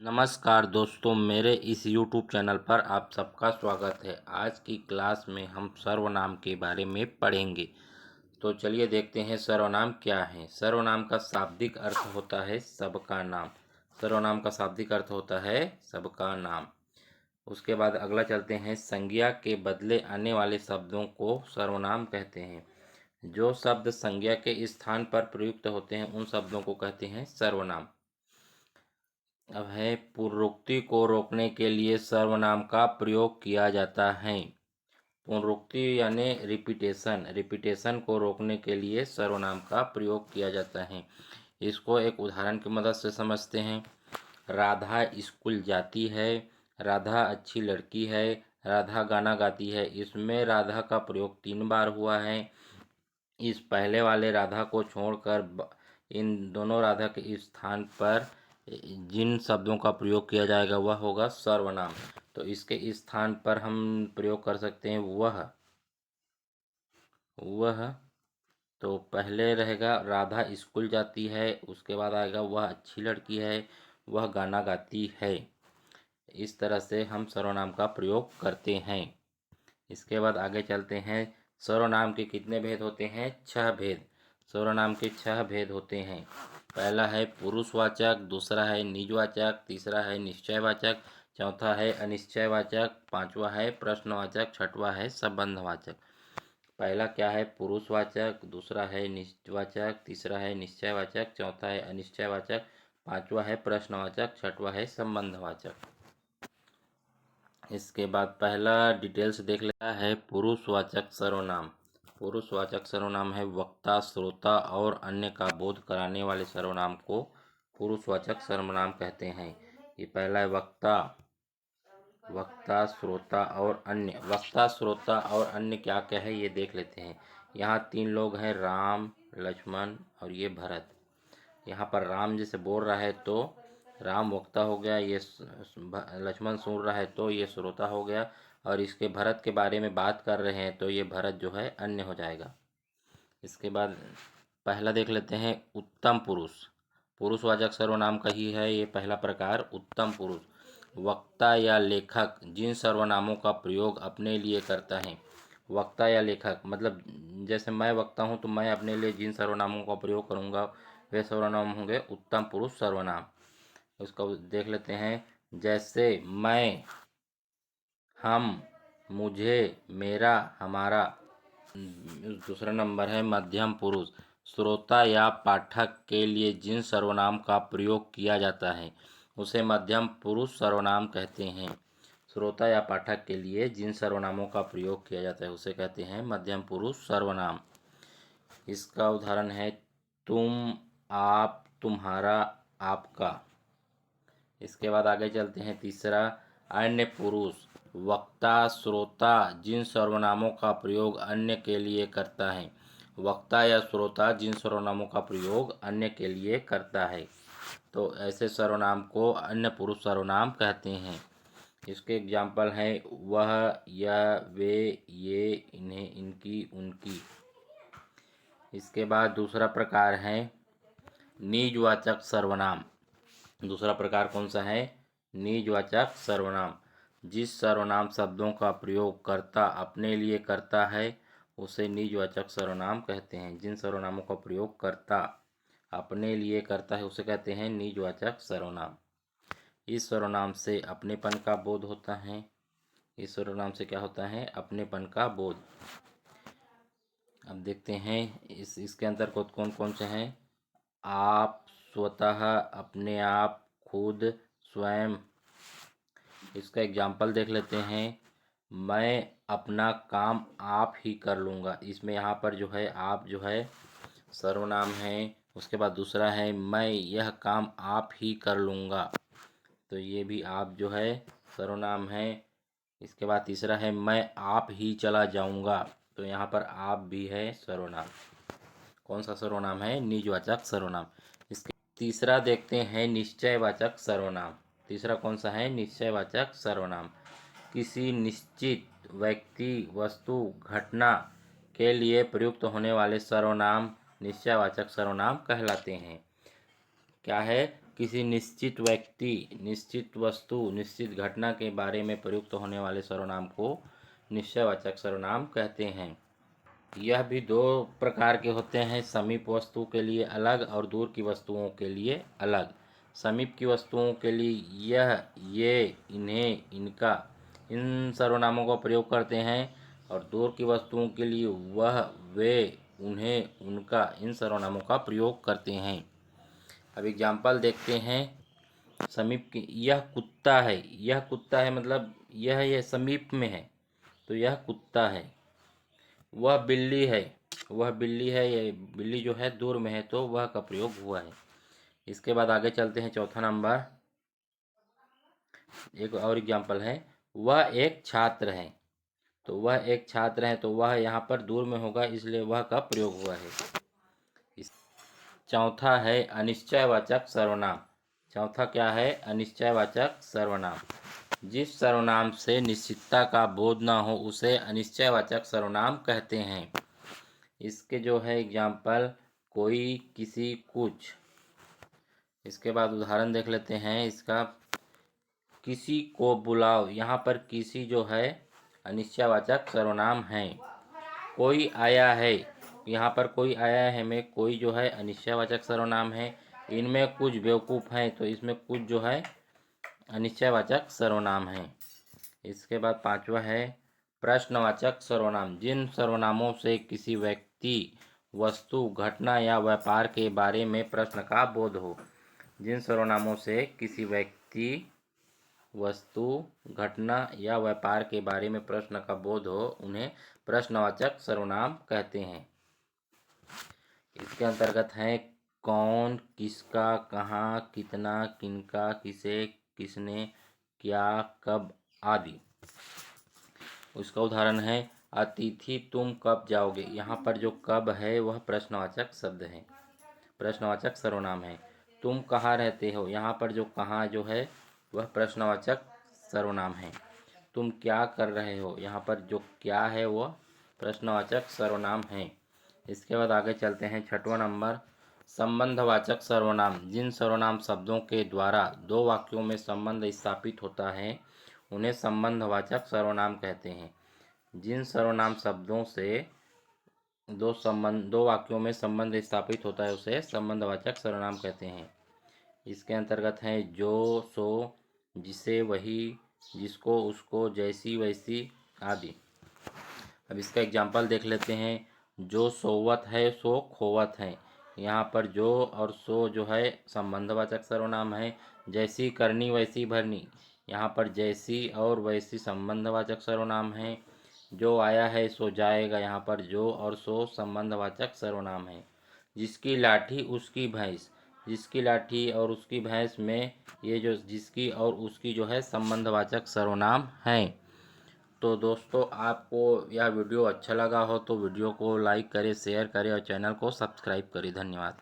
नमस्कार दोस्तों, मेरे इस YouTube चैनल पर आप सबका स्वागत है। आज की क्लास में हम सर्वनाम के बारे में पढ़ेंगे। तो चलिए देखते हैं सर्वनाम क्या है। सर्वनाम का शाब्दिक अर्थ होता है सबका नाम। सर्वनाम का शाब्दिक अर्थ होता है सबका नाम। उसके बाद अगला चलते हैं, संज्ञा के बदले आने वाले शब्दों को सर्वनाम कहते हैं। जो शब्द संज्ञा के स्थान पर प्रयुक्त होते हैं उन शब्दों को कहते हैं सर्वनाम। अब है, पुनरुक्ति को रोकने के लिए सर्वनाम का प्रयोग किया जाता है। पुनरुक्ति यानी रिपीटेशन को रोकने के लिए सर्वनाम का प्रयोग किया जाता है। इसको एक उदाहरण की मदद से समझते हैं। राधा स्कूल जाती है, राधा अच्छी लड़की है, राधा गाना गाती है। इसमें राधा का प्रयोग 3 बार हुआ है। इस पहले वाले राधा को छोड़कर इन दोनों राधा के स्थान पर जिन शब्दों का प्रयोग किया जाएगा वह होगा सर्वनाम। तो इसके स्थान पर हम प्रयोग कर सकते हैं वह। तो पहले रहेगा राधा स्कूल जाती है, उसके बाद आएगा वह अच्छी लड़की है, वह गाना गाती है। इस तरह से हम सर्वनाम का प्रयोग करते हैं। इसके बाद आगे चलते हैं। सर्वनाम के कितने भेद होते हैं? 6 भेद। सर्वनाम के 6 भेद होते हैं। पहला है पुरुषवाचक, दूसरा है निजवाचक, तीसरा है निश्चयवाचक, चौथा है अनिश्चयवाचक, पांचवा है प्रश्नवाचक, छठवा है संबंधवाचक। पहला क्या है? पुरुषवाचक, दूसरा है निजवाचक, तीसरा है निश्चयवाचक, चौथा है अनिश्चयवाचक, पांचवा है प्रश्नवाचक, छठवा है संबंधवाचक। इसके बाद पहला डिटेल्स देख लेता है पुरुषवाचक सर्वनाम। पुरुषवाचक सर्वनाम है वक्ता, श्रोता और अन्य का बोध कराने वाले सर्वनाम को पुरुषवाचक सर्वनाम कहते हैं। ये पहला है वक्ता, श्रोता और अन्य। वक्ता, श्रोता और अन्य क्या क्या है ये देख लेते हैं। यहाँ 3 लोग हैं, राम, लक्ष्मण और ये भरत। यहाँ पर राम जैसे बोल रहा है तो राम वक्ता हो गया, ये लक्ष्मण सुन रहा है तो ये श्रोता हो गया, और इसके भरत के बारे में बात कर रहे हैं तो ये भरत जो है अन्य हो जाएगा। इसके बाद पहला देख लेते हैं उत्तम पुरुष। पुरुषवाचक सर्वनाम का ही है ये पहला प्रकार, उत्तम पुरुष। वक्ता या लेखक जिन सर्वनामों का प्रयोग अपने लिए करता है। वक्ता या लेखक मतलब जैसे मैं वक्ता हूँ तो मैं अपने लिए जिन सर्वनामों का प्रयोग करूँगा वे सर्वनाम होंगे उत्तम पुरुष सर्वनाम। उसको देख लेते हैं। जैसे मैं, हम, मुझे, मेरा, हमारा। दूसरा नंबर है मध्यम पुरुष। श्रोता या पाठक के लिए जिन सर्वनाम का प्रयोग किया जाता है उसे मध्यम पुरुष सर्वनाम कहते हैं। श्रोता या पाठक के लिए जिन सर्वनामों का प्रयोग किया जाता है उसे कहते हैं मध्यम पुरुष सर्वनाम। इसका उदाहरण है तुम, आप, तुम्हारा, आपका। इसके बाद आगे चलते हैं तीसरा, अन्य पुरुष। वक्ता, श्रोता जिन सर्वनामों का प्रयोग अन्य के लिए करता है। वक्ता या श्रोता जिन सर्वनामों का प्रयोग अन्य के लिए करता है तो ऐसे सर्वनाम को अन्य पुरुष सर्वनाम कहते हैं। इसके एग्जाम्पल हैं वह, यह, वे, ये, इन्हें, इनकी, उनकी। इसके बाद दूसरा प्रकार है निजवाचक सर्वनाम। दूसरा प्रकार कौन सा है? निजवाचक सर्वनाम। जिस सर्वनाम शब्दों का प्रयोग कर्ता अपने लिए करता है उसे निजवाचक सर्वनाम कहते हैं। जिन सर्वनामों का प्रयोग कर्ता अपने लिए करता है उसे कहते हैं निजवाचक सर्वनाम। इस सर्वनाम से अपनेपन का बोध होता है। इस सर्वनाम से क्या होता है? अपनेपन का बोध। अब देखते हैं इसके अंदर कौन कौन से हैं। आप, स्वतः, अपने आप, खुद, स्वयं। इसका एग्जाम्पल देख लेते हैं। मैं अपना काम आप ही कर लूँगा। इसमें यहाँ पर जो है आप जो है सर्वनाम है। उसके बाद दूसरा है मैं यह काम आप ही कर लूँगा, तो ये भी आप जो है सर्वनाम है। इसके बाद तीसरा है मैं आप ही चला जाऊँगा, तो यहाँ पर आप भी है सर्वनाम। कौन सा सर्वनाम है? निजवाचक सर्वनाम। इसके तीसरा देखते हैं निश्चयवाचक सर्वनाम। तीसरा कौन सा है? निश्चयवाचक सर्वनाम। किसी निश्चित व्यक्ति, वस्तु, घटना के लिए प्रयुक्त होने वाले सर्वनाम निश्चयवाचक सर्वनाम कहलाते हैं। क्या है? किसी निश्चित व्यक्ति, निश्चित वस्तु, निश्चित घटना के बारे में प्रयुक्त होने वाले सर्वनाम को निश्चयवाचक सर्वनाम कहते हैं। यह भी दो प्रकार के होते हैं, समीप वस्तु के लिए अलग और दूर की वस्तुओं के लिए अलग। समीप की वस्तुओं के लिए यह, ये, इन्हें, इनका, इन सर्वनामों का प्रयोग करते हैं, और दूर की वस्तुओं के लिए वह, वे, उन्हें, उनका, इन सर्वनामों का प्रयोग करते हैं। अब एग्जाम्पल देखते हैं समीप की। यह कुत्ता है, यह कुत्ता है मतलब यह समीप में है तो यह कुत्ता है। वह बिल्ली है, वह बिल्ली है, ये बिल्ली जो है दूर में है तो वह का प्रयोग हुआ है। इसके बाद आगे चलते हैं, चौथा नंबर, एक और एग्जाम्पल है, वह एक छात्र है। तो वह एक छात्र है तो वह यहाँ पर दूर में होगा, इसलिए वह का प्रयोग हुआ है। चौथा है अनिश्चयवाचक सर्वनाम। चौथा क्या है? अनिश्चयवाचक सर्वनाम। जिस सर्वनाम से निश्चितता का बोध न हो उसे अनिश्चयवाचक सर्वनाम कहते हैं। इसके जो है एग्जाम्पल, कोई, किसी, कुछ। इसके बाद उदाहरण देख लेते हैं इसका। किसी को बुलाओ, यहाँ पर किसी जो है अनिश्चयवाचक सर्वनाम है। कोई आया है, यहाँ पर कोई आया है में कोई जो है अनिश्चयवाचक सर्वनाम है। इनमें कुछ बेवकूफ़ हैं तो इसमें कुछ जो है अनिश्चयवाचक सर्वनाम है। इसके बाद पांचवा है प्रश्नवाचक सर्वनाम। जिन सर्वनामों से किसी व्यक्ति, वस्तु, घटना या व्यापार के बारे में प्रश्न का बोध हो। जिन सर्वनामों से किसी व्यक्ति, वस्तु, घटना या व्यापार के बारे में प्रश्न का बोध हो उन्हें प्रश्नवाचक सर्वनाम कहते हैं। इसके अंतर्गत हैं कौन, किसका, कहाँ, कितना, किनका, किसे, किसने, क्या, कब आदि। उसका उदाहरण है अतिथि तुम कब जाओगे। यहाँ पर जो कब है वह प्रश्नवाचक शब्द है, प्रश्नवाचक सर्वनाम है। तुम कहाँ रहते हो, यहाँ पर जो कहाँ जो है वह प्रश्नवाचक सर्वनाम है। तुम क्या कर रहे हो, यहाँ पर जो क्या है वह प्रश्नवाचक सर्वनाम है। इसके बाद आगे चलते हैं, छठवां नंबर, संबंधवाचक सर्वनाम। जिन सर्वनाम शब्दों के द्वारा दो वाक्यों में संबंध स्थापित होता है उन्हें संबंधवाचक सर्वनाम कहते हैं। जिन सर्वनाम शब्दों से दो वाक्यों में संबंध स्थापित होता है उसे संबंधवाचक सर्वनाम कहते हैं। इसके अंतर्गत हैं जो, सो, जिसे, वही, जिसको, उसको, जैसी, वैसी आदि। अब इसका एग्जाम्पल देख लेते हैं। जो सोवत है सो खोवत है। यहाँ पर जो और सो जो है संबंधवाचक सर्वनाम है। जैसी करनी वैसी भरनी, यहाँ पर जैसी और वैसी संबंधवाचक सर्वनाम है। जो आया है सो जाएगा, यहाँ पर जो और सो संबंधवाचक सर्वनाम है। जिसकी लाठी उसकी भैंस, जिसकी लाठी और उसकी भैंस में ये जो जिसकी और उसकी जो है संबंधवाचक सर्वनाम है। तो दोस्तों, आपको यह वीडियो अच्छा लगा हो तो वीडियो को लाइक करें, शेयर करें और चैनल को सब्सक्राइब करें। धन्यवाद।